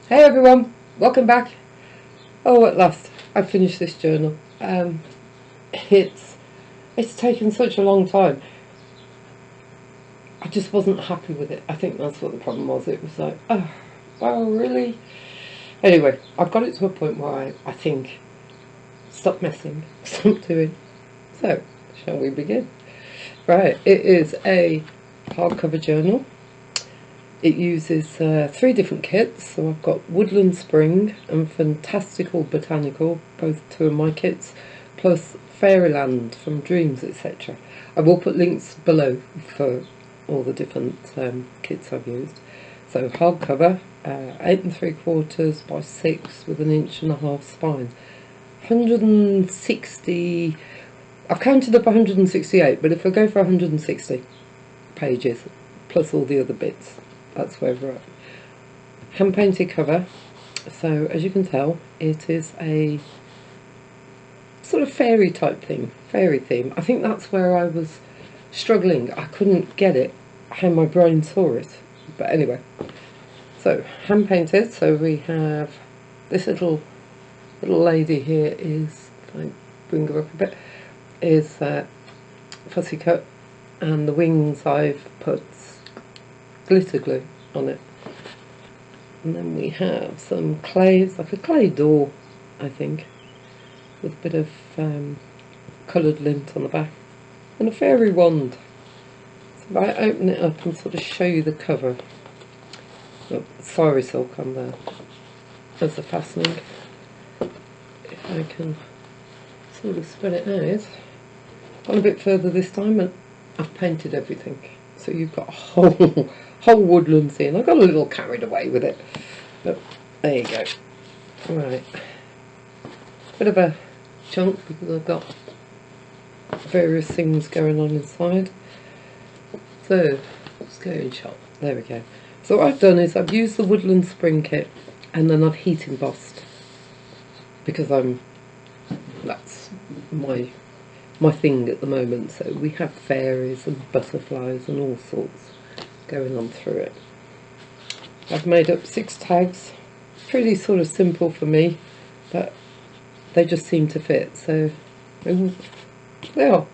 Hey everyone, welcome back. Oh, at last I finished this journal. It's it's taken such a long time. I just wasn't happy with it. I think that's what the problem was. It was like, oh really? Anyway, I've got it to a point where I think stop messing, stop doing. So, shall we begin? Right, it is a hardcover journal. It uses three different kits, so I've got Woodland Spring and Fantastical Botanical, both two of my kits, plus Fairyland from Dreams, etc. I will put links below for all the different kits I've used. So hardcover, 8 3/4 by 6 with 1.5 inch spine. 160, I've counted up 168, but if I go for 160 pages, plus all the other bits, that's where we're at. Hand painted cover, so as you can tell it is a sort of fairy type thing, fairy theme. I think that's where I was struggling. I couldn't get it, how my brain saw it. But anyway, so hand painted, so we have this little lady here is, if I bring her up a bit, is fussy cut, and the wings I've put glitter glue on it. And then we have some clay, it's like a clay door, I think, with a bit of coloured lint on the back, and a fairy wand. So if I open it up and sort of show you the cover, sorry silk on there as the fastening. If I can sort of spread it out, gone a bit further this time, and I've painted everything. So you've got a whole woodland scene. I got a little carried away with it, but there you go. Right, bit of a chunk because I've got various things going on inside. So let's go in shot. There we go. So what I've done is I've used the Woodland Spring kit, and then I've heat embossed because that's my thing at the moment. So we have fairies and butterflies and all sorts going on through it. I've made up 6 tags, pretty sort of simple for me, but they just seem to fit. So they are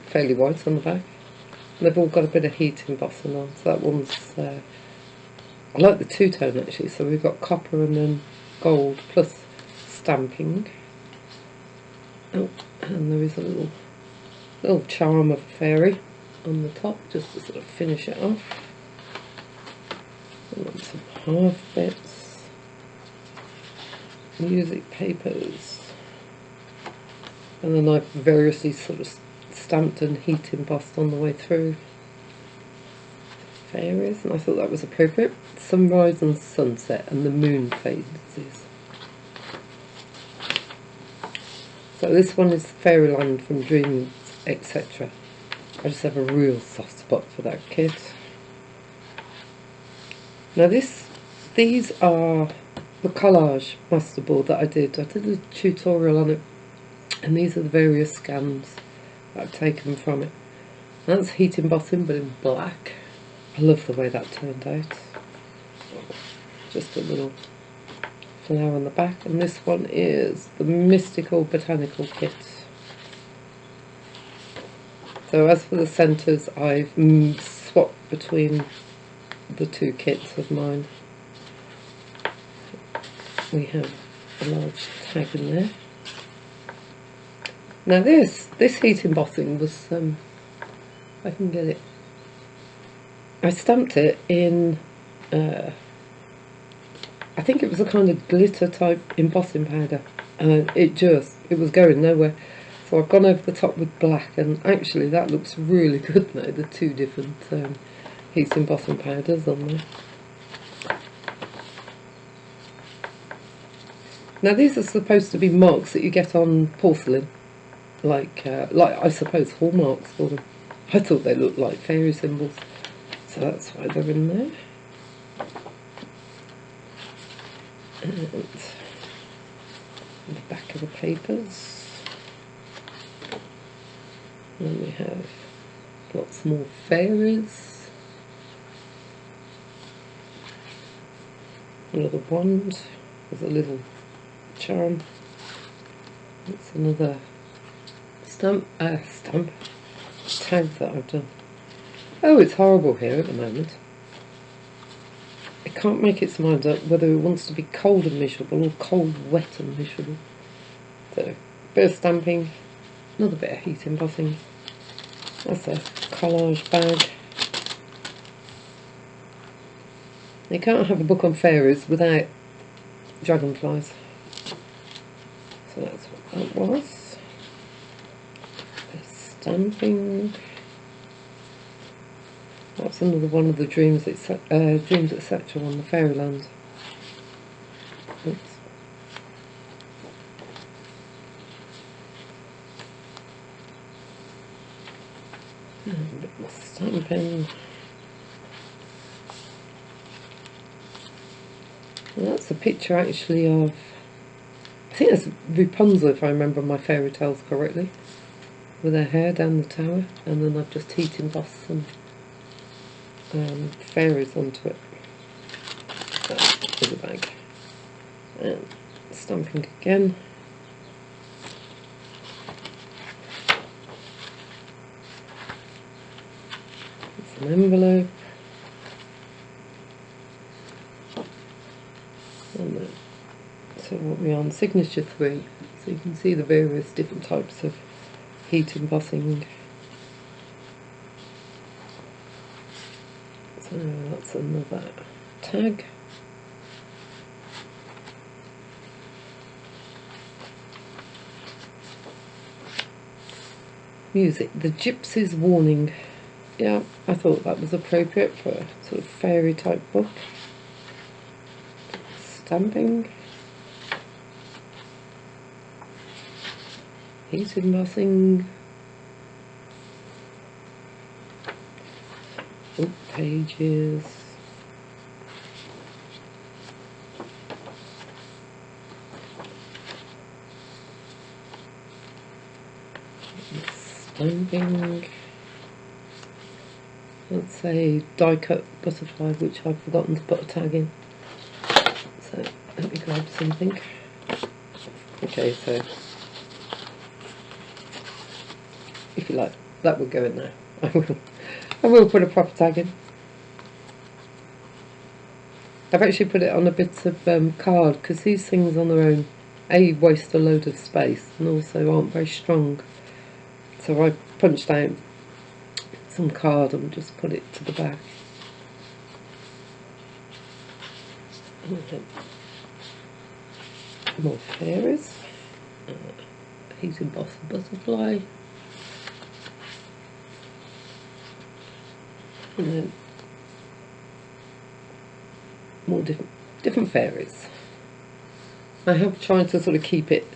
fairly white on the back. They've all got a bit of heat embossing on. So that one's I like the two-tone actually. So we've got copper and then gold plus stamping. Oh, and there is a little charm of a fairy on the top, just to sort of finish it off. And then some half bits, music papers, and then I've variously sort of stamped and heat embossed on the way through fairies, and I thought that was appropriate. Sunrise and sunset and the moon phases. So this one is Fairyland from Dreams, etc. I just have a real soft spot for that kit. Now these are the collage masterboard that I did. I did a tutorial on it, and these are the various scans that I've taken from it. That's heat embossing, but in black. I love the way that turned out. Just a little flower on the back, and this one is the Mystical Botanical Kit. So as for the centres, I've swapped between the two kits of mine. We have a large tag in there. Now this heat embossing was, if I can get it, I stamped it in, I think it was a kind of glitter type embossing powder, and it was going nowhere. So I've gone over the top with black, and actually that looks really good now, the two different heat embossing powders on there. Now these are supposed to be marks that you get on porcelain, like I suppose hallmarks for them. I thought they looked like fairy symbols, so that's why they're in there. And the back of the papers, and then we have lots more fairies. Another wand with a little charm. It's another tag that I've done. Oh, it's horrible here at the moment. It can't make its mind up whether it wants to be cold and miserable or cold, wet and miserable. So, bit of stamping, another bit of heat embossing. That's a collage bag. You can't have a book on fairies without dragonflies. So that's what that was. Stamping. That's another one of the dreams, dreams etc. on the Fairyland. Oops. And a bit more stamping. And that's a picture actually of, I think that's Rapunzel if I remember my fairy tales correctly, with her hair down the tower, and then I've just heat embossed some fairies onto it. That's the bag. And stamping again. It's an envelope. And then, so what we're on signature 3, so you can see the various different types of heat embossing. So that's another tag. Music, The Gypsy's Warning. Yeah, I thought that was appropriate for a sort of fairy type book. Stamping. Heat embossing. Pages. Stamping. That's a die cut butterfly which I've forgotten to put a tag in. So let me grab something. Okay, so if you like, that will go in there. I will put a proper tag in. I've actually put it on a bit of card because these things on their own, A, waste a load of space and also aren't very strong. So I punched out some card and just put it to the back. More fairies. Heat embossed butterfly. And then more different fairies. I have tried to sort of keep it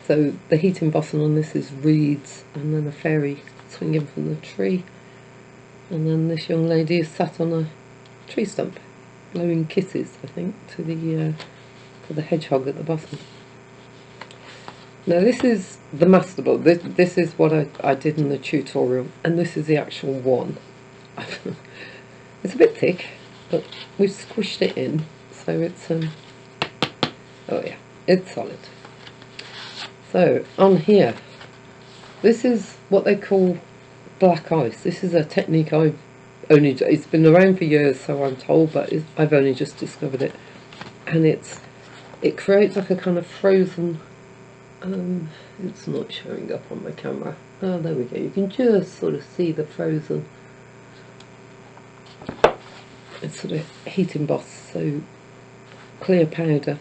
so the heat embossing on this is reeds and then a fairy swinging from the tree, and then this young lady is sat on a tree stump blowing kisses, I think, to the hedgehog at the bottom. Now this is the master book. This is what I did in the tutorial, and this is the actual one. It's a bit thick, but we've squished it in, so it's oh yeah, it's solid. So on here, this is what they call black ice. This is a technique it's been around for years, so I'm told, but I've only just discovered it, and it creates like a kind of frozen. It's not showing up on my camera. Oh, there we go. You can just sort of see the frozen. It's sort of heat embossed, so clear powder.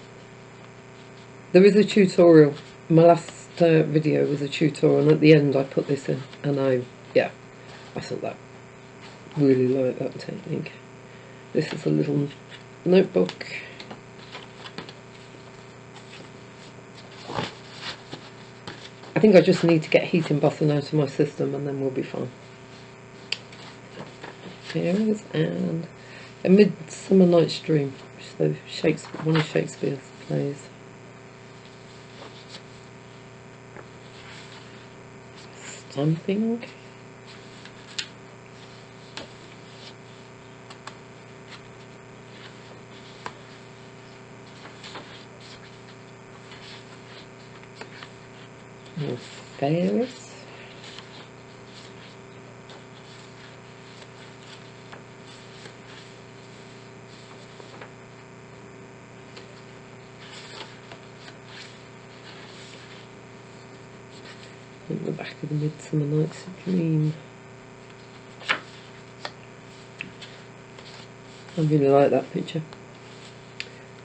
There is a tutorial. My last video was a tutorial, and at the end I put this in, and I thought that really like that technique. This is a little notebook. I think I just need to get heat embossing out of my system, and then we'll be fine. Fairies and A Midsummer Night's Dream, so one of Shakespeare's plays. Stamping. More fairies. And the back of the Midsummer Night's Dream. I really like that picture.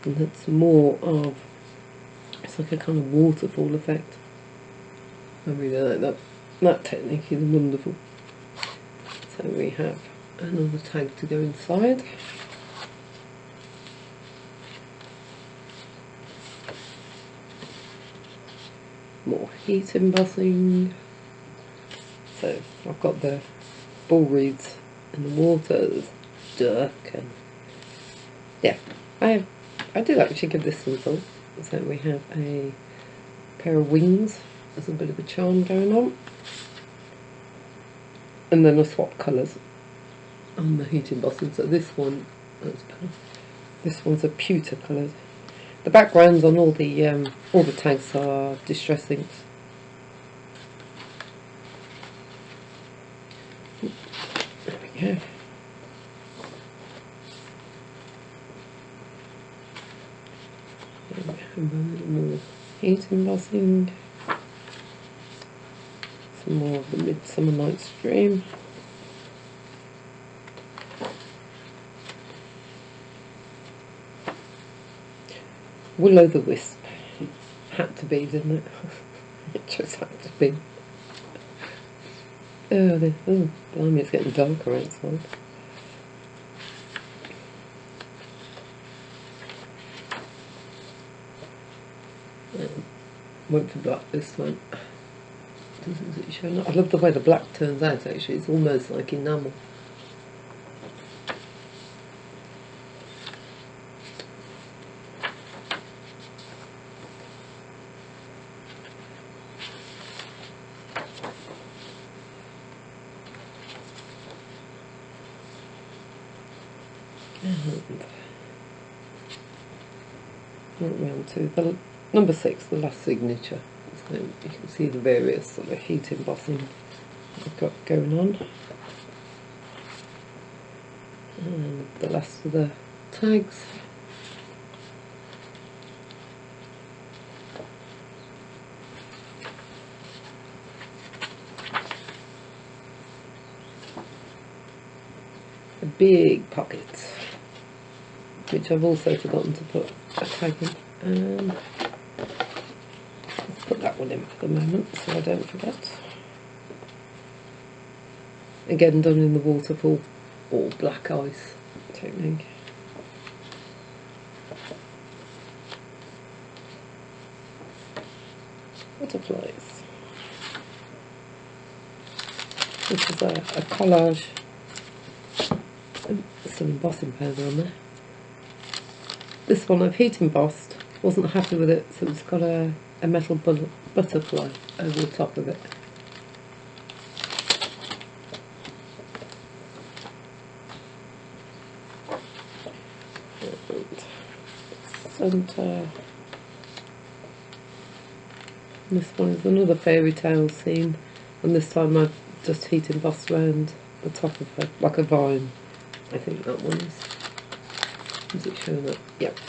And that's more of, it's like a kind of waterfall effect. I really like that. That technique is wonderful. So we have another tag to go inside. More heat embossing. So I've got the ball reeds in the water, duck, and yeah, I did actually give this some thought. So we have a pair of wings. There's a bit of a charm going on, and then I swapped colours on the heat embossing. So this one's a pewter coloured. The backgrounds on all the tags are distress inks. There we go. More heat embossing. Some more of the Midsummer Night's Dream. Will-o'-the-wisp. Had to be, didn't it? It just had to be. Oh, blimey, it's getting darker outside. Went for black this time. Doesn't it show? I love the way the black turns out actually, it's almost like enamel. And round to the number 6, the last signature. So you can see the various sort of heat embossing I've got going on. And the last of the tags. A big pocket, which I've also forgotten to put a tag in. And let's put that one in for the moment so I don't forget. Again, done in the waterfall or black ice technique. Butterflies. This is a collage. Some embossing powder on there. This one I've heat embossed. Wasn't happy with it, so it's got a metal butterfly over the top of it. Centre. This one is another fairy tale scene, and this time I've just heat embossed around the top of her, like a vine. I think that one is. Is it showing up? Yep.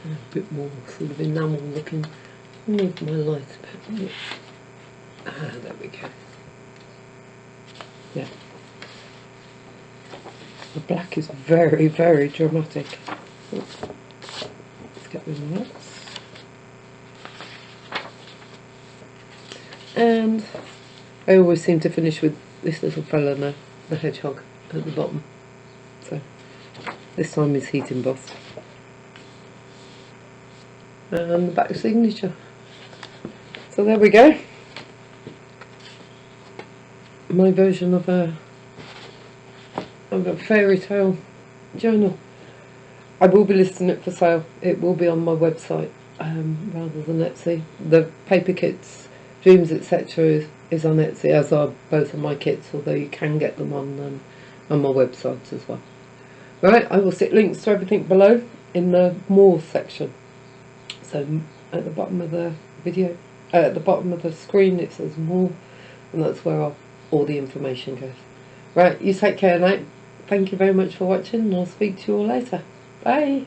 A bit more sort of enamel looking. Move my light a bit. Ah, there we go. Yeah. The black is very, very dramatic. Oops. Let's get rid of that. And I always seem to finish with this little fella now, the hedgehog at the bottom. So this time is heat embossed. And the back signature. So there we go. My version of a fairy tale journal. I will be listing it for sale. It will be on my website rather than Etsy. The paper kits, Dreams, etc. is on Etsy, as are both of my kits, although you can get them on my website as well. Right, I will stick links to everything below in the more section. So at the bottom of the video, at the bottom of the screen it says more, and that's where all the information goes. Right, you take care now. Thank you very much for watching, and I'll speak to you all later. Bye.